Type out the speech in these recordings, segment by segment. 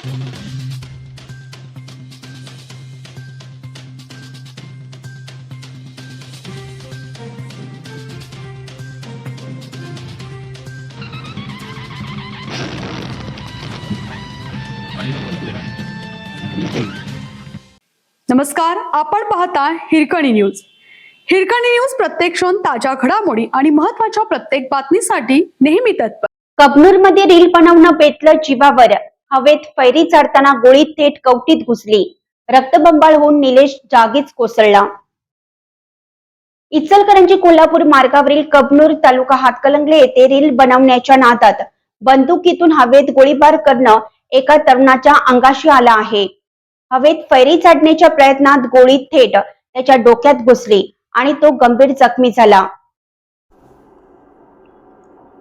नमस्कार, आपण पाहता हिरकणी न्यूज. हिरकणी न्यूज प्रत्येक क्षण ताज्या घडामोडी आणि महत्त्वाच्या प्रत्येक बातमीसाठी नेहमी तत्पर. कबनूरमध्ये रील बनवणं बेतलं जीवावर. हवेत फैरी चढताना गोळी थेट कवटीत घुसली. रक्तबंबाळ होऊन निलेश जागीच कोसळला. इचलकरंजी कोल्हापूर मार्गावरील कबनूर तालुका हातकलंगले येथे रील बनवण्याच्या नादात बंदुकीतून हवेत गोळीबार करणं एका तरुणाच्या अंगाशी आला आहे. हवेत फैरी चढण्याच्या प्रयत्नात गोळी थेट त्याच्या डोक्यात घुसली आणि तो गंभीर जखमी झाला.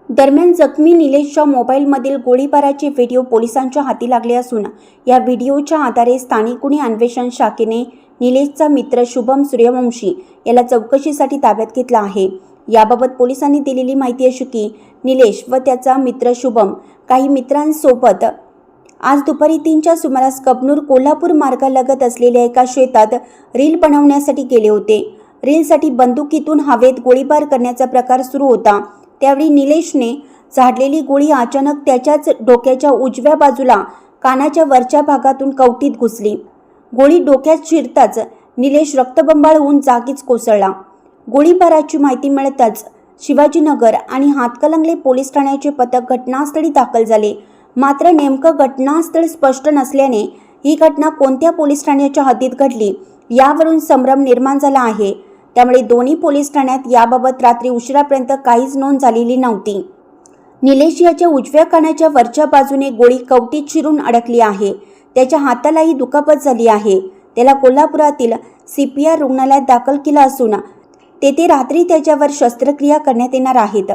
दरम्यान जखमी निलेशच्या मोबाईलमधील गोळीबाराचे व्हिडिओ पोलिसांच्या हाती लागले असून या व्हिडिओच्या आधारे स्थानिक गुन्हे अन्वेषण शाखेने निलेशचा मित्र शुभम सूर्यवंशी याला चौकशीसाठी ताब्यात घेतला आहे. याबाबत पोलिसांनी दिलेली माहिती अशी की निलेश व त्याचा मित्र शुभम काही मित्रांसोबत आज दुपारी 3च्या सुमारास कबनूर कोल्हापूर मार्गालगत असलेल्या एका शेतात रील बनवण्यासाठी गेले होते. रीलसाठी बंदुकीतून हवेत गोळीबार करण्याचा प्रकार सुरू होता. त्यावेळी निलेशने झाडलेली गोळी अचानक त्याच्याच डोक्याच्या उजव्या बाजूला कानाच्या वरच्या भागातून कवटीत घुसली. गोळी डोक्यात शिरताच निलेश रक्तबंबाळ होऊन जागीच कोसळला. गोळीबाराची माहिती मिळताच शिवाजीनगर आणि हातकलंगले पोलीस ठाण्याचे पथक घटनास्थळी दाखल झाले. मात्र नेमकं घटनास्थळ स्पष्ट नसल्याने ही घटना कोणत्या पोलीस ठाण्याच्या हद्दीत घडली यावरून संभ्रम निर्माण झाला आहे. त्यामुळे दोन्ही पोलीस ठाण्यात याबाबत रात्री उशिरापर्यंत काहीच नोंद झालेली नव्हती. निलेश याच्या उजव्या कानाच्या वरच्या बाजूने गोळी कवटीत शिरून अडकली आहे. त्याच्या हातालाही दुखापत झाली आहे. त्याला कोल्हापुरातील CPR रुग्णालयात दाखल केलं असून तेथे रात्री त्याच्यावर शस्त्रक्रिया करण्यात येणार आहेत.